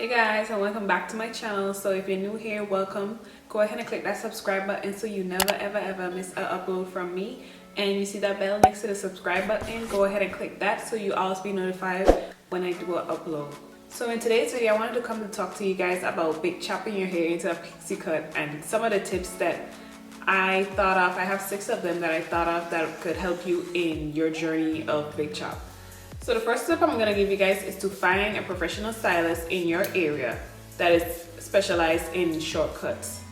Hey guys, and welcome back to my channel. So if you're new here, welcome. Go ahead and click that subscribe button so you never ever miss an upload from me. And you see that bell next to the subscribe button, go ahead and click that so you always be notified when I do an upload. So in today's video, I wanted to come to talk to you guys about big chopping your hair into a pixie cut and some of the tips that I thought of. I have 6 of them that I thought of that could help you in your journey of big chop. So the first tip I'm going to give you guys is to find a professional stylist in your area that is specialized in shortcuts.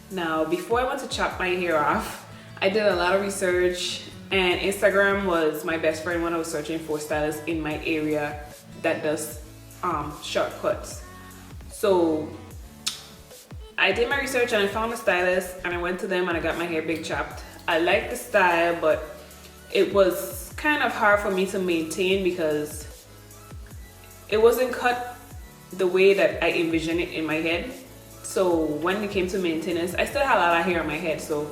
Now, before I went to chop my hair off, I did a lot of research, and Instagram was my best friend when I was searching for stylists in my area that does shortcuts. So I did my research and I found a stylist and I went to them and I got my hair big chopped. I liked the style, but it was kind of hard for me to maintain because it wasn't cut the way that I envisioned it in my head. So when it came to maintenance, I still had a lot of hair on my head, so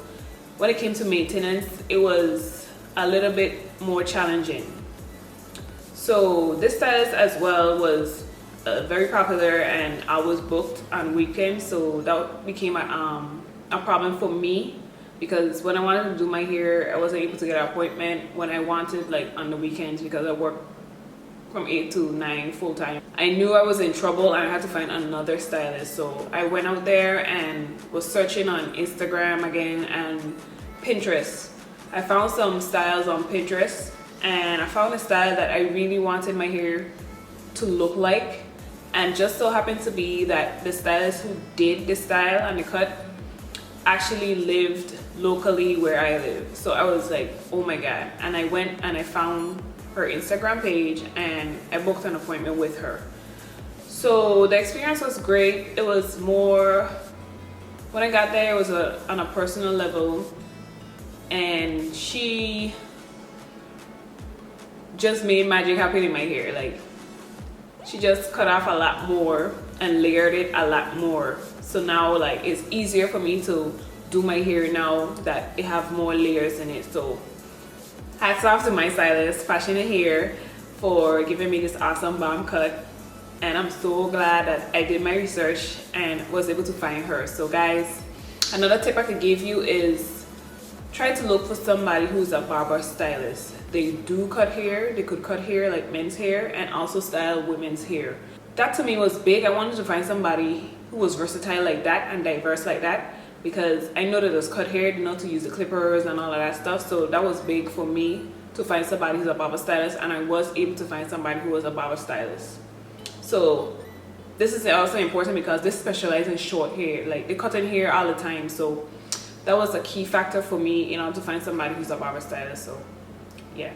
when it came to maintenance, it was a little bit more challenging. So this stylist as well was very popular and I was booked on weekends, so that became a problem for me. Because when I wanted to do my hair, I wasn't able to get an appointment when I wanted, like on the weekends, because I work from 8 to 9 full time. I knew I was in trouble and I had to find another stylist. So I went out there and was searching on Instagram again and Pinterest. I found some styles on Pinterest and I found a style that I really wanted my hair to look like. And just so happened to be that the stylist who did this style and the cut actually lived locally where I live. So I was like, oh my god. And I went and I found her Instagram page and I booked an appointment with her. So the experience was great. It was more, when I got there, it was on a personal level, and she just made magic happen in my hair. Like, she just cut off a lot more and layered it a lot more. So now, like, it's easier for me to do my hair now that it have more layers in it. So hats off to my stylist, Fashion and Hair, for giving me this awesome bomb cut. And I'm so glad that I did my research and was able to find her. So guys, another tip I could give you is try to look for somebody who's a barber stylist. They do cut hair. They could cut hair like men's hair and also style women's hair. That to me was big. I wanted to find somebody who was versatile like that and diverse like that, because I know that there's cut hair, you know, to use the clippers and all of that stuff. So that was big for me to find somebody who's a barber stylist, and I was able to find somebody who was a barber stylist. So this is also important because they specialize in short hair, like they cut in hair all the time. So that was a key factor for me, you know, to find somebody who's a barber stylist. So yeah.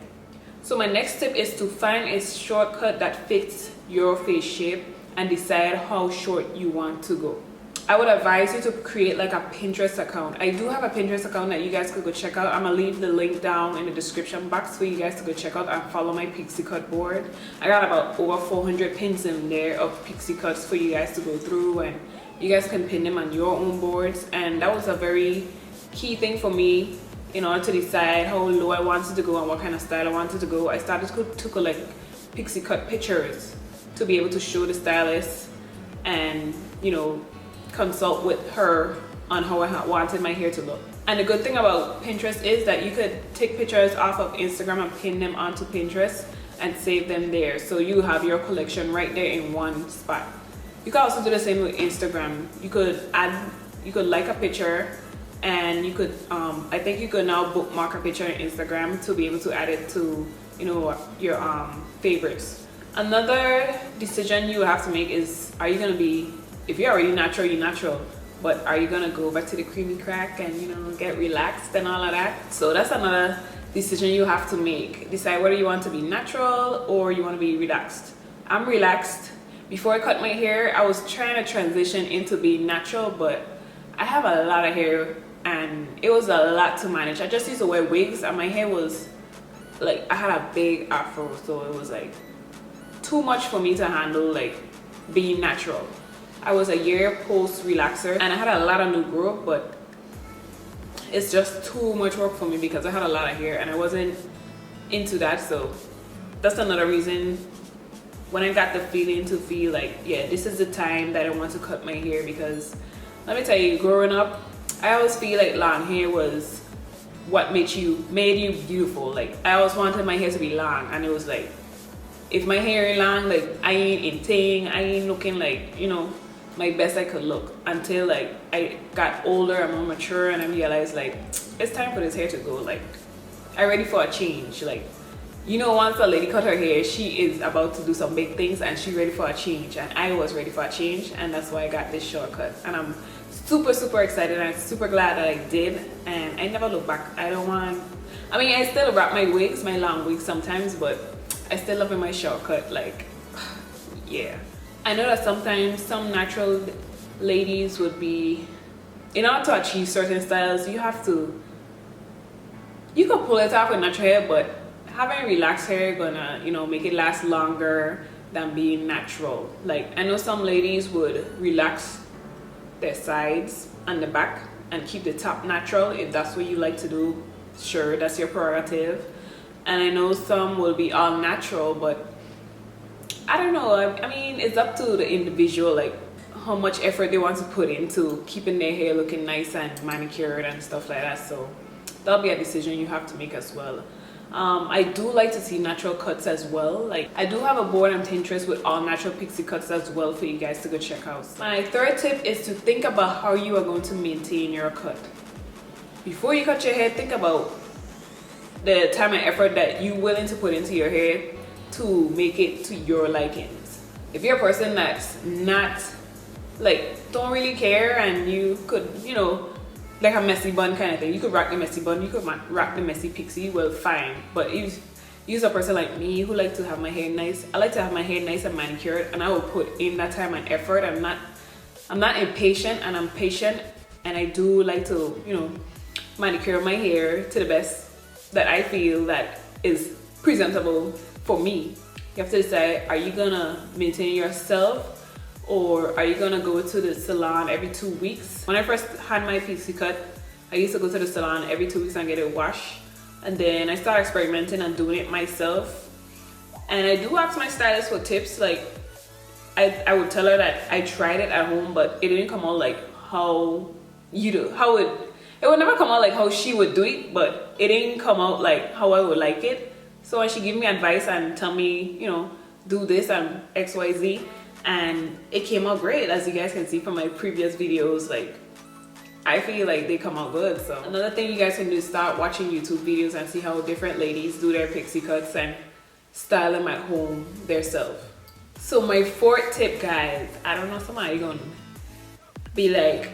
So my next tip is to find a shortcut that fits your face shape and decide how short you want to go. I would advise you to create like a Pinterest account. I do have a Pinterest account that you guys could go check out. I'm gonna leave the link down in the description box for you guys to go check out and follow my pixie cut board. I got about over 400 pins in there of pixie cuts for you guys to go through, and you guys can pin them on your own boards. And that was a very key thing for me in order to decide how low I wanted to go and what kind of style I wanted to go. I started to collect pixie cut pictures to be able to show the stylist and, you know, consult with her on how I wanted my hair to look. And the good thing about Pinterest is that you could take pictures off of Instagram and pin them onto Pinterest and save them there, so you have your collection right there in one spot. You can also do the same with Instagram. You could like a picture, and you could I think you could now bookmark a picture on Instagram to be able to add it to, you know, your favorites. Another decision you have to make is, are you gonna be, if you're already natural, you're natural, but are you gonna go back to the creamy crack and, you know, get relaxed and all of that? So that's another decision you have to make. Decide whether you want to be natural or you want to be relaxed. I'm relaxed. Before I cut my hair, I was trying to transition into being natural, but I have a lot of hair and it was a lot to manage. I just used to wear wigs and my hair was like, I had a big afro, so it was like too much for me to handle, like being natural. I was a year post relaxer and I had a lot of new growth, but it's just too much work for me because I had a lot of hair and I wasn't into that. So that's another reason when I got the feeling to feel like, yeah, this is the time that I want to cut my hair. Because let me tell you, growing up, I always feel like long hair was what made you beautiful. Like I always wanted my hair to be long, and it was like, if my hair ain't long, like I ain't in thing, I ain't looking like, you know, my best I could look, until like I got older and more mature, and I realized like it's time for this hair to go. Like I'm ready for a change. Like, you know, once a lady cut her hair, she is about to do some big things, and she's ready for a change, and I was ready for a change, and that's why I got this shortcut. And I'm super excited, and I'm super glad that I did, and I never look back. I mean, I still wrap my wigs, my long wigs sometimes, but I still love my shortcut. Like, yeah. I know that sometimes some natural ladies would be, in order to achieve certain styles, you could pull it off with natural hair, but having relaxed hair gonna, you know, make it last longer than being natural. Like I know some ladies would relax their sides and the back and keep the top natural. If that's what you like to do, sure, that's your prerogative. And I know some will be all natural, but I don't know. I mean, it's up to the individual, like how much effort they want to put into keeping their hair looking nice and manicured and stuff like that. So that'll be a decision you have to make as well. I do like to see natural cuts as well. Like I do have a board on Pinterest with all natural pixie cuts as well for you guys to go check out. My third tip is to think about how you are going to maintain your cut. Before you cut your hair, think about the time and effort that you're willing to put into your hair to make it to your likings. If you're a person that's not, like, don't really care, and you could, you know, like a messy bun kind of thing, you could rock the messy bun, you could rock the messy pixie, well, fine. But if you're a person like me who like to have my hair nice, I like to have my hair nice and manicured, and I will put in that time and effort. I'm not impatient, and I'm patient, and I do like to, you know, manicure my hair to the best that I feel that is presentable for me. You have to decide, are you gonna maintain yourself, or are you gonna go to the salon every 2 weeks? When I first had my pixie cut, I used to go to the salon every 2 weeks and get it washed. And then I started experimenting and doing it myself. And I do ask my stylist for tips. Like, I would tell her that I tried it at home, but it didn't come out like how you do. It would never come out like how she would do it, but it didn't come out like how I would like it. So when she gave me advice and tell me, you know, do this and XYZ, and it came out great, as you guys can see from my previous videos. Like, I feel like they come out good. So another thing you guys can do is start watching YouTube videos and see how different ladies do their pixie cuts and style them at home themselves. So my fourth tip, guys, I don't know, somebody gonna be like,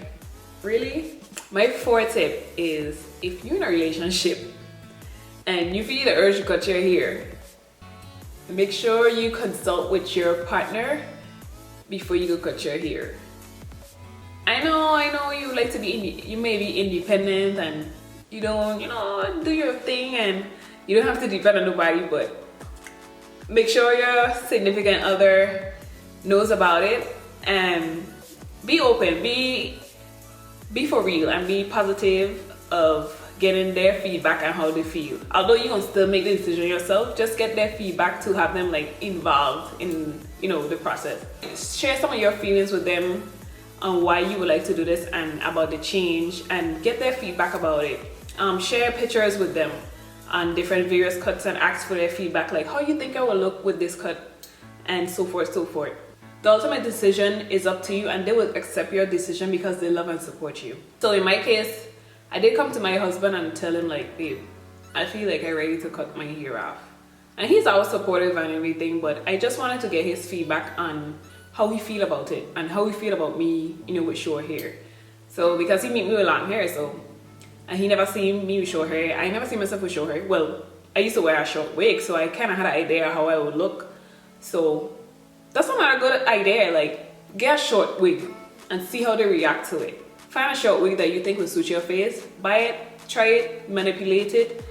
really? My fourth tip is, if you're in a relationship and you feel the urge to cut your hair, make sure you consult with your partner before you go cut your hair. I know you like to be, you may be independent and you don't, you know, do your thing, and you don't have to depend on nobody, but make sure your significant other knows about it, and be open, be for real, and be positive of getting their feedback and how they feel. Although you can still make the decision yourself, just get their feedback to have them like involved in, you know, the process. Share some of your feelings with them on why you would like to do this and about the change, and get their feedback about it. Share pictures with them on different various cuts and ask for their feedback, like how you think I will look with this cut, and so forth, so forth. The ultimate decision is up to you, and they will accept your decision because they love and support you. So in my case, I did come to my husband and tell him, like, babe, I feel like I'm ready to cut my hair off. And he's always supportive and everything, but I just wanted to get his feedback on how he feel about it and how he feel about me, you know, with short hair. So because he meet me with long hair, so, and he never seen me with short hair. I never seen myself with short hair. Well, I used to wear a short wig, so I kind of had an idea how I would look. So that's not a good idea. Like, get a short wig and see how they react to it. Find a short wig that you think will suit your face, buy it, try it, manipulate it,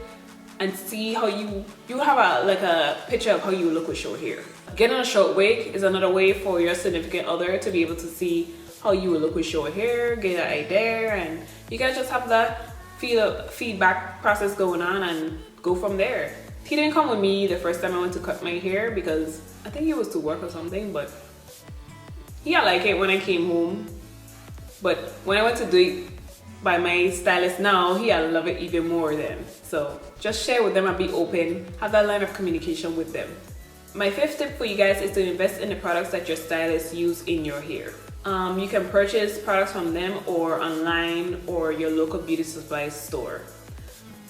and see how you have a picture of how you look with short hair. Getting a short wig is another way for your significant other to be able to see how you will look with short hair, get an idea, and you guys just have that feedback process going on and go from there. He didn't come with me the first time I went to cut my hair because I think he was to work or something, but yeah, I like it when I came home. But when I went to do it by my stylist now, I love it even more then. So just share with them and be open, have that line of communication with them. My fifth tip for you guys is to invest in the products that your stylist use in your hair. You can purchase products from them or online or your local beauty supply store.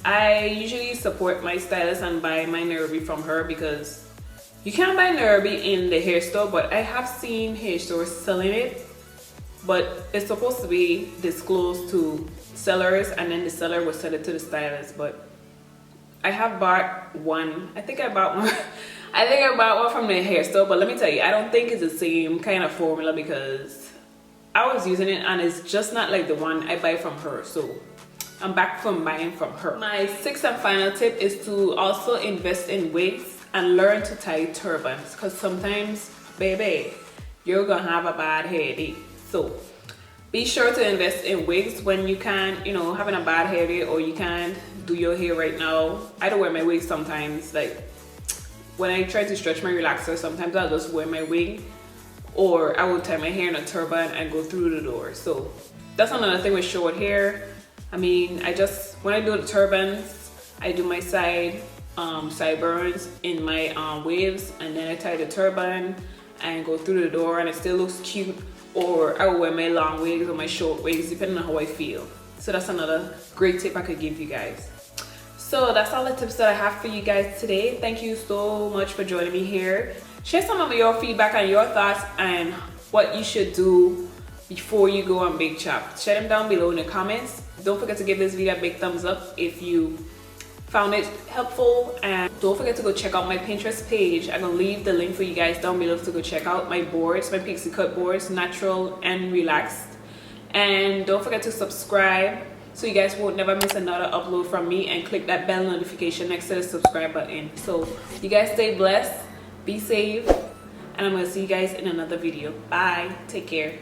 I usually support my stylist and buy my Nerby from her because you can't buy Nerby in the hair store, but I have seen hair stores selling it, but it's supposed to be disclosed to sellers and then the seller will sell it to the stylist. But I have bought one. I think I bought one. I think I bought one from the hair store, but let me tell you, I don't think it's the same kind of formula because I was using it and it's just not like the one I buy from her. So I'm back from buying from her. My sixth and final tip is to also invest in wigs and learn to tie turbans, because sometimes, baby, you're gonna have a bad hair day. So be sure to invest in wigs when you can, you know, having a bad hair day or you can't do your hair right now. I don't wear my wig sometimes. Like when I try to stretch my relaxer, sometimes I'll just wear my wig, or I will tie my hair in a turban and go through the door. So that's another thing with short hair. I mean, when I do the turbans, I do my sideburns in my waves, and then I tie the turban and go through the door, and it still looks cute. Or I will wear my long wigs or my short wigs depending on how I feel. So that's another great tip I could give you guys. So that's all the tips that I have for you guys today. Thank you so much for joining me here. Share some of your feedback and your thoughts and what you should do before you go on Big Chop. Share them down below in the comments. Don't forget to give this video a big thumbs up if you found it helpful, and don't forget to go check out my Pinterest page. I'm gonna leave the link for you guys down below to go check out my boards, my Pixie cut boards, natural and relaxed. And don't forget to subscribe so you guys won't never miss another upload from me, and click that bell notification next to the subscribe button. So you guys stay blessed, be safe, and I'm gonna see you guys in another video. Bye, take care.